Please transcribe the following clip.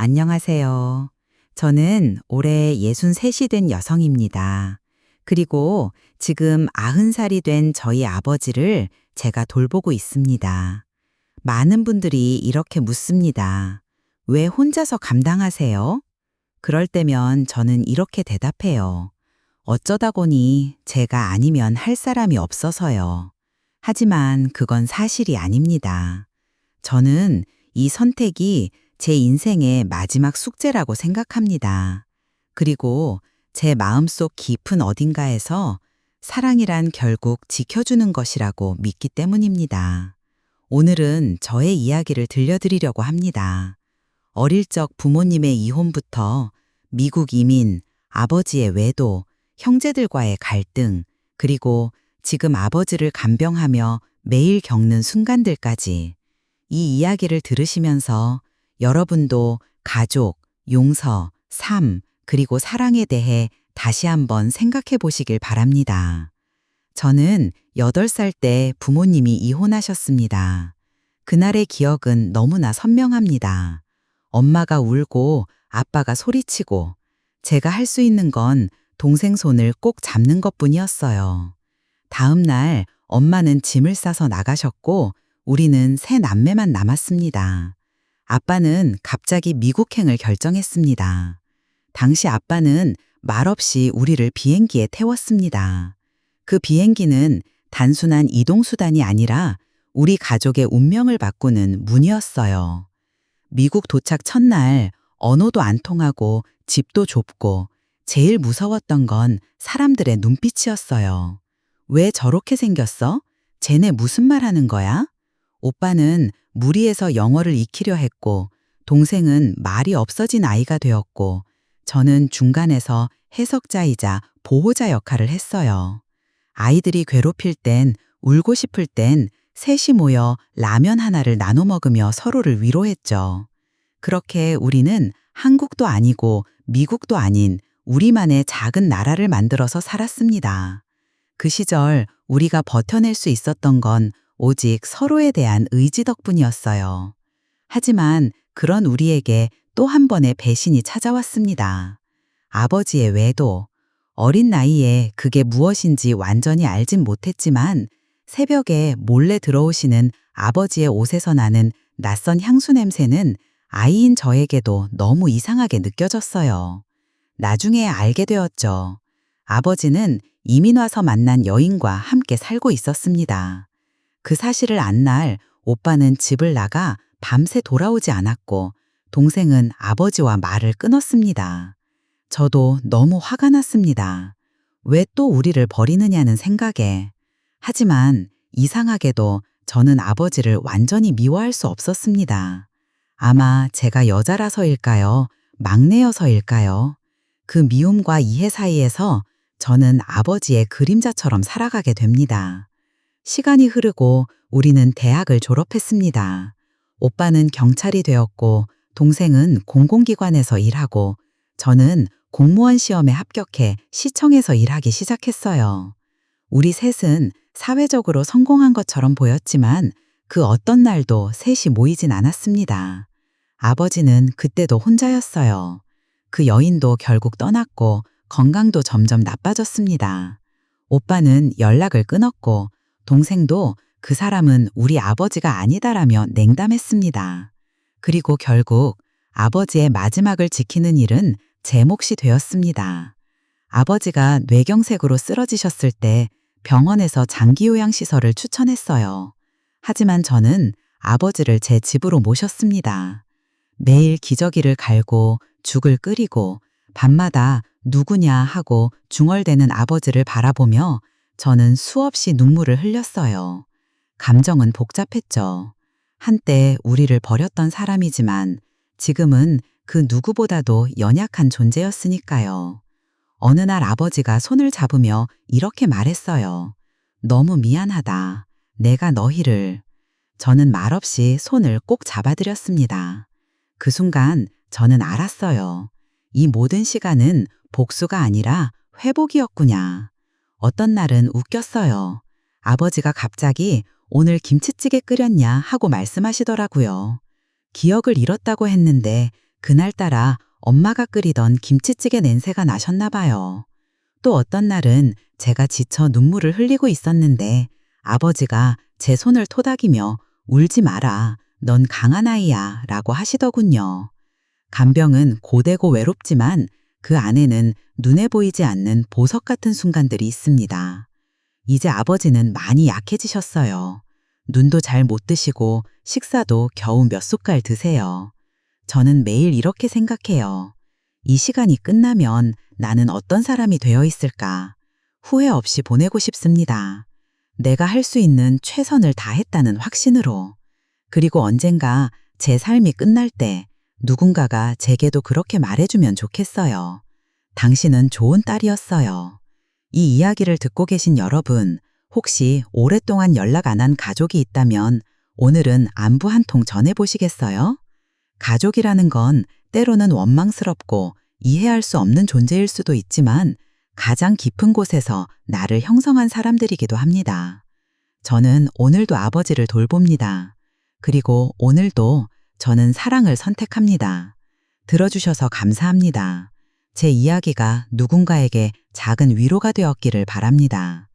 안녕하세요. 저는 올해 63이 된 여성입니다. 그리고 지금 90살이 된 저희 아버지를 제가 돌보고 있습니다. 많은 분들이 이렇게 묻습니다. 왜 혼자서 감당하세요? 그럴 때면 저는 이렇게 대답해요. 어쩌다 보니 제가 아니면 할 사람이 없어서요. 하지만 그건 사실이 아닙니다. 저는 이 선택이 제 인생의 마지막 숙제라고 생각합니다. 그리고 제 마음속 깊은 어딘가에서 사랑이란 결국 지켜주는 것이라고 믿기 때문입니다. 오늘은 저의 이야기를 들려드리려고 합니다. 어릴 적 부모님의 이혼부터 미국 이민, 아버지의 외도, 형제들과의 갈등, 그리고 지금 아버지를 간병하며 매일 겪는 순간들까지 이 이야기를 들으시면서 여러분도 가족, 용서, 삶, 그리고 사랑에 대해 다시 한번 생각해 보시길 바랍니다. 저는 8살 때 부모님이 이혼하셨습니다. 그날의 기억은 너무나 선명합니다. 엄마가 울고 아빠가 소리치고 제가 할 수 있는 건 동생 손을 꼭 잡는 것뿐이었어요. 다음 날 엄마는 짐을 싸서 나가셨고 우리는 세 남매만 남았습니다. 아빠는 갑자기 미국행을 결정했습니다. 당시 아빠는 말없이 우리를 비행기에 태웠습니다. 그 비행기는 단순한 이동수단이 아니라 우리 가족의 운명을 바꾸는 문이었어요. 미국 도착 첫날 언어도 안 통하고 집도 좁고 제일 무서웠던 건 사람들의 눈빛이었어요. 왜 저렇게 생겼어? 쟤네 무슨 말 하는 거야? 오빠는 무리해서 영어를 익히려 했고 동생은 말이 없어진 아이가 되었고 저는 중간에서 해석자이자 보호자 역할을 했어요. 아이들이 괴롭힐 땐, 울고 싶을 땐 셋이 모여 라면 하나를 나눠 먹으며 서로를 위로했죠. 그렇게 우리는 한국도 아니고 미국도 아닌 우리만의 작은 나라를 만들어서 살았습니다. 그 시절 우리가 버텨낼 수 있었던 건 오직 서로에 대한 의지 덕분이었어요. 하지만 그런 우리에게 또 한 번의 배신이 찾아왔습니다. 아버지의 외도. 어린 나이에 그게 무엇인지 완전히 알진 못했지만 새벽에 몰래 들어오시는 아버지의 옷에서 나는 낯선 향수 냄새는 아이인 저에게도 너무 이상하게 느껴졌어요. 나중에 알게 되었죠. 아버지는 이민 와서 만난 여인과 함께 살고 있었습니다. 그 사실을 안 날 오빠는 집을 나가 밤새 돌아오지 않았고 동생은 아버지와 말을 끊었습니다. 저도 너무 화가 났습니다. 왜 또 우리를 버리느냐는 생각에. 하지만 이상하게도 저는 아버지를 완전히 미워할 수 없었습니다. 아마 제가 여자라서일까요? 막내여서일까요? 그 미움과 이해 사이에서 저는 아버지의 그림자처럼 살아가게 됩니다. 시간이 흐르고 우리는 대학을 졸업했습니다. 오빠는 경찰이 되었고 동생은 공공기관에서 일하고 저는 공무원 시험에 합격해 시청에서 일하기 시작했어요. 우리 셋은 사회적으로 성공한 것처럼 보였지만 그 어떤 날도 셋이 모이진 않았습니다. 아버지는 그때도 혼자였어요. 그 여인도 결국 떠났고 건강도 점점 나빠졌습니다. 오빠는 연락을 끊었고 동생도 그 사람은 우리 아버지가 아니다라며 냉담했습니다. 그리고 결국 아버지의 마지막을 지키는 일은 제 몫이 되었습니다. 아버지가 뇌경색으로 쓰러지셨을 때 병원에서 장기요양시설을 추천했어요. 하지만 저는 아버지를 제 집으로 모셨습니다. 매일 기저귀를 갈고 죽을 끓이고 밤마다 누구냐 하고 중얼대는 아버지를 바라보며 저는 수없이 눈물을 흘렸어요. 감정은 복잡했죠. 한때 우리를 버렸던 사람이지만 지금은 그 누구보다도 연약한 존재였으니까요. 어느 날 아버지가 손을 잡으며 이렇게 말했어요. 너무 미안하다. 내가 너희를. 저는 말없이 손을 꼭 잡아드렸습니다. 그 순간 저는 알았어요. 이 모든 시간은 복수가 아니라 회복이었구나. 어떤 날은 웃겼어요. 아버지가 갑자기 오늘 김치찌개 끓였냐 하고 말씀하시더라고요. 기억을 잃었다고 했는데 그날따라 엄마가 끓이던 김치찌개 냄새가 나셨나 봐요. 또 어떤 날은 제가 지쳐 눈물을 흘리고 있었는데 아버지가 제 손을 토닥이며 울지 마라, 넌 강한 아이야 라고 하시더군요. 간병은 고되고 외롭지만 그 안에는 눈에 보이지 않는 보석 같은 순간들이 있습니다. 이제 아버지는 많이 약해지셨어요. 눈도 잘 못 뜨시고 식사도 겨우 몇 숟갈 드세요. 저는 매일 이렇게 생각해요. 이 시간이 끝나면 나는 어떤 사람이 되어 있을까? 후회 없이 보내고 싶습니다. 내가 할 수 있는 최선을 다했다는 확신으로. 그리고 언젠가 제 삶이 끝날 때 누군가가 제게도 그렇게 말해주면 좋겠어요. 당신은 좋은 딸이었어요. 이 이야기를 듣고 계신 여러분, 혹시 오랫동안 연락 안 한 가족이 있다면 오늘은 안부 한 통 전해보시겠어요? 가족이라는 건 때로는 원망스럽고 이해할 수 없는 존재일 수도 있지만 가장 깊은 곳에서 나를 형성한 사람들이기도 합니다. 저는 오늘도 아버지를 돌봅니다. 그리고 오늘도 저는 사랑을 선택합니다. 들어주셔서 감사합니다. 제 이야기가 누군가에게 작은 위로가 되었기를 바랍니다.